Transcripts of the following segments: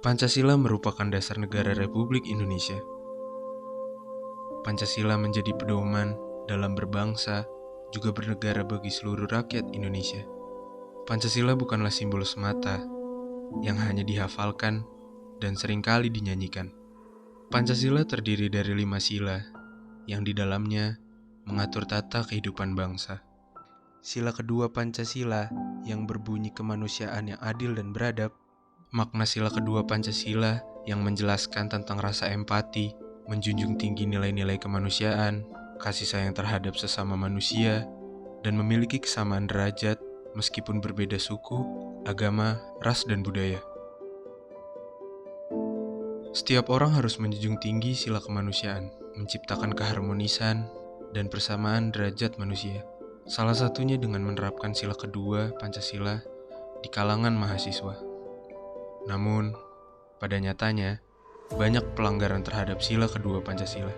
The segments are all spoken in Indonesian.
Pancasila merupakan dasar negara Republik Indonesia. Pancasila menjadi pedoman dalam berbangsa, juga bernegara bagi seluruh rakyat Indonesia. Pancasila bukanlah simbol semata yang hanya dihafalkan dan seringkali dinyanyikan. Pancasila terdiri dari 5 sila yang di dalamnya mengatur tata kehidupan bangsa. Sila kedua Pancasila yang berbunyi kemanusiaan yang adil dan beradab. Makna sila kedua Pancasila yang menjelaskan tentang rasa empati, menjunjung tinggi nilai-nilai kemanusiaan, kasih sayang terhadap sesama manusia, dan memiliki kesamaan derajat meskipun berbeda suku, agama, ras, dan budaya. Setiap orang harus menjunjung tinggi sila kemanusiaan, menciptakan keharmonisan dan persamaan derajat manusia. Salah satunya dengan menerapkan sila kedua Pancasila di kalangan mahasiswa. Namun, pada nyatanya, banyak pelanggaran terhadap sila kedua Pancasila.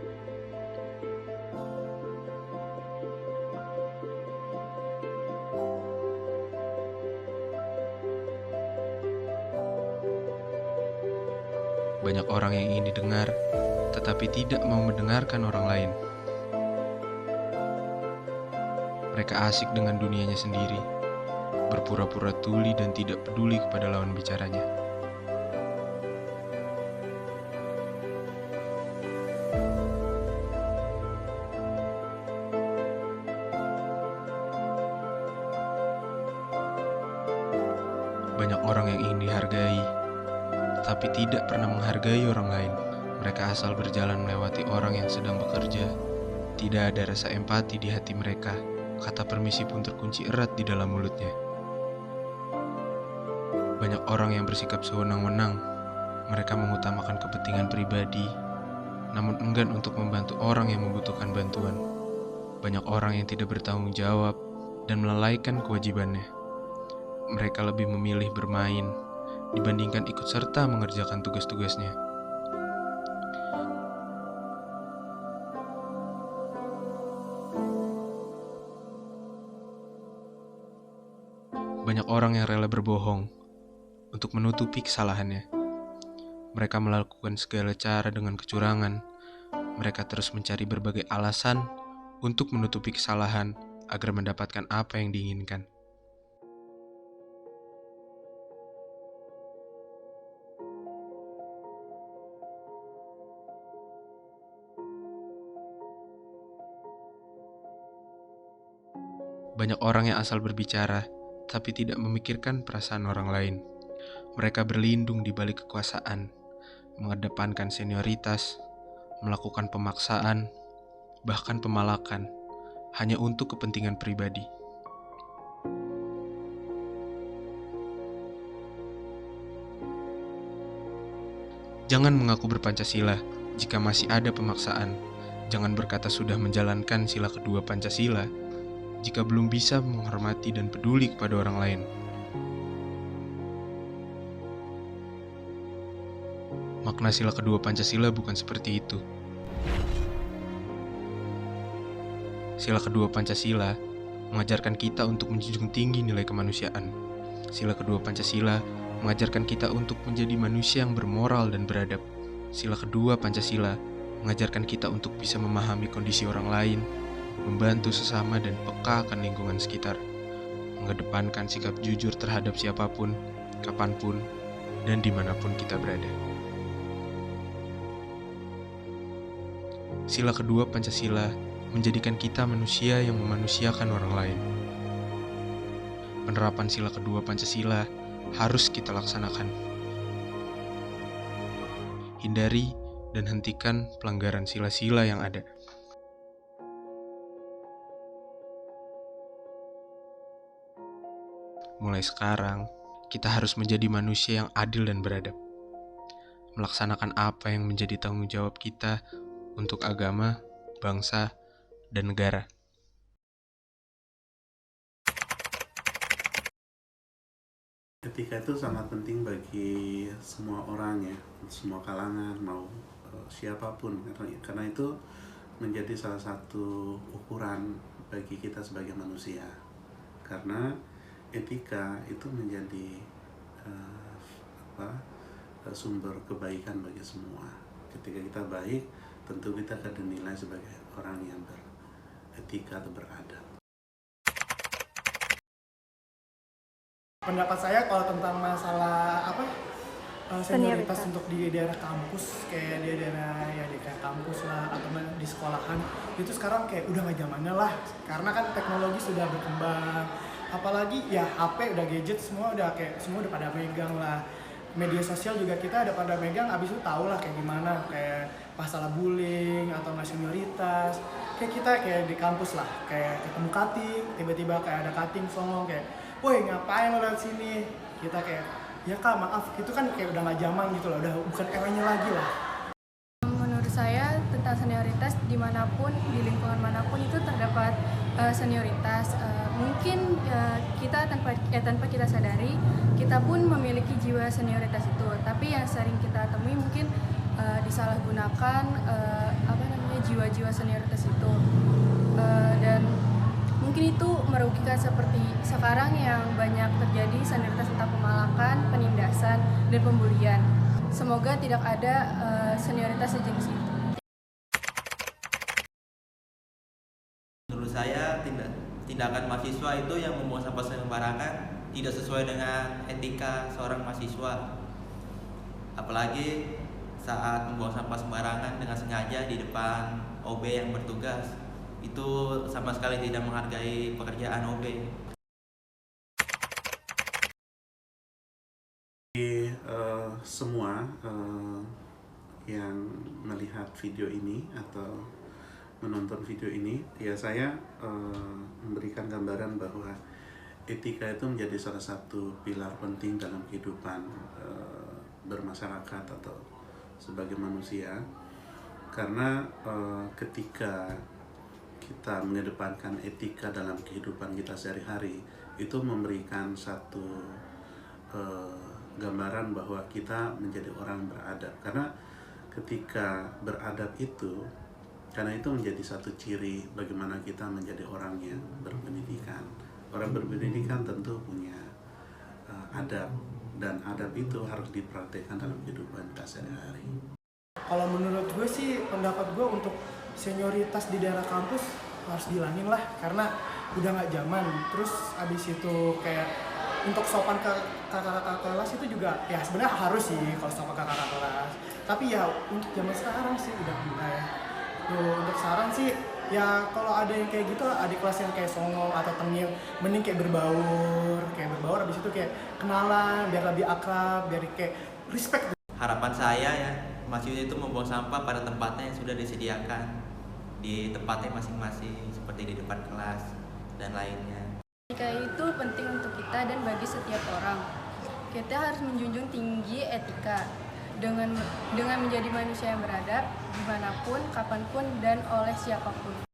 Banyak orang yang ingin didengar, tetapi tidak mau mendengarkan orang lain. Mereka asik dengan dunianya sendiri, berpura-pura tuli dan tidak peduli kepada lawan bicaranya. Banyak orang yang ingin dihargai, tetapi tidak pernah menghargai orang lain. Mereka asal berjalan melewati orang yang sedang bekerja. Tidak ada rasa empati di hati mereka. Kata permisi pun terkunci erat di dalam mulutnya. Banyak orang yang bersikap sewenang-wenang. Mereka mengutamakan kepentingan pribadi, namun enggan untuk membantu orang yang membutuhkan bantuan. Banyak orang yang tidak bertanggung jawab dan melalaikan kewajibannya. Mereka lebih memilih bermain dibandingkan ikut serta mengerjakan tugas-tugasnya. Banyak orang yang rela berbohong untuk menutupi kesalahannya. Mereka melakukan segala cara dengan kecurangan. Mereka terus mencari berbagai alasan untuk menutupi kesalahan agar mendapatkan apa yang diinginkan. Banyak orang yang asal berbicara, tapi tidak memikirkan perasaan orang lain. Mereka berlindung di balik kekuasaan, mengedepankan senioritas, melakukan pemaksaan, bahkan pemalakan, hanya untuk kepentingan pribadi. Jangan mengaku berPancasila jika masih ada pemaksaan. Jangan berkata sudah menjalankan sila kedua Pancasila jika belum bisa menghormati dan peduli kepada orang lain. Makna sila kedua Pancasila bukan seperti itu. Sila kedua Pancasila mengajarkan kita untuk menjunjung tinggi nilai kemanusiaan. Sila kedua Pancasila mengajarkan kita untuk menjadi manusia yang bermoral dan beradab. Sila kedua Pancasila mengajarkan kita untuk bisa memahami kondisi orang lain, membantu sesama dan peka akan lingkungan sekitar, mengedepankan sikap jujur terhadap siapapun, kapanpun, dan dimanapun kita berada. Sila kedua Pancasila menjadikan kita manusia yang memanusiakan orang lain. Penerapan sila kedua Pancasila harus kita laksanakan. Hindari dan hentikan pelanggaran sila-sila yang ada. Mulai sekarang, kita harus menjadi manusia yang adil dan beradab. Melaksanakan apa yang menjadi tanggung jawab kita untuk agama, bangsa, dan negara. Etika itu sangat penting bagi semua orang ya, semua kalangan, mau siapapun, karena itu menjadi salah satu ukuran bagi kita sebagai manusia. Karena etika itu menjadi sumber kebaikan bagi semua. Ketika kita baik, tentu kita akan dinilai sebagai orang yang beretika atau beradab. Pendapat saya kalau tentang masalah senioritas untuk di daerah kampus, kayak di daerah ya di kayak kampus lah atau di sekolahan, itu sekarang kayak udah gak zamannya lah, karena kan teknologi sudah berkembang, apalagi ya HP udah gadget semua udah pada megang lah, media sosial juga kita ada pada megang, abis itu tau lah kayak gimana, kayak masalah bullying atau nggak senioritas, kayak kita kayak di kampus lah, kayak ketemu cutting, tiba-tiba kayak ada cutting songong kayak, woi ngapain lo lewat sini, kita kayak ya kak maaf, itu kan kayak udah nggak zaman gitu loh, udah bukan eranya lagi lah. Menurut saya tentang senioritas dimanapun, di lingkungan manapun itu terdapat senioritas. Mungkin kita tanpa kita sadari, kita pun memiliki jiwa senioritas itu. Tapi yang sering kita temui mungkin disalahgunakan jiwa-jiwa senioritas itu. Dan mungkin itu merugikan seperti sekarang yang banyak terjadi senioritas tentang pemalakan, penindasan, dan pembulian. Semoga tidak ada senioritas sejenis itu. Menurut saya tindakan mahasiswa itu yang membuang sampah sembarangan tidak sesuai dengan etika seorang mahasiswa. Apalagi saat membuang sampah sembarangan dengan sengaja di depan OB yang bertugas, itu sama sekali tidak menghargai pekerjaan OB. Semua yang melihat video ini atau menonton video ini, ya saya memberikan gambaran bahwa etika itu menjadi salah satu pilar penting dalam kehidupan bermasyarakat atau sebagai manusia, karena ketika kita mengedepankan etika dalam kehidupan kita sehari-hari, itu memberikan satu gambaran bahwa kita menjadi orang beradab. Karena ketika beradab itu, karena itu menjadi satu ciri bagaimana kita menjadi orang yang berpendidikan. Orang berpendidikan tentu punya adab, dan adab itu harus dipraktekkan dalam kehidupan kita sehari-hari. Kalau menurut gue sih, pendapat gue untuk senioritas di daerah kampus harus dihilangin lah, karena udah nggak zaman. Terus abis itu kayak untuk sopan ke kakak-kakak kelas itu juga ya sebenarnya harus sih kalau sopan ke kakak kelas. Tapi ya untuk zaman sekarang sih udah enggak ya. Untuk saran sih ya kalau ada yang kayak gitu, adik kelas yang kayak songong atau tengil, mending kayak berbaur abis itu kayak kenalan biar lebih akrab, biar kayak respect. Harapan saya ya, mahasiswa itu membuang sampah pada tempatnya yang sudah disediakan di tempatnya masing-masing, seperti di depan kelas dan lainnya. Etika itu penting untuk kita dan bagi setiap orang. Kita harus menjunjung tinggi etika dengan menjadi manusia yang beradab dimanapun, kapanpun, dan oleh siapapun.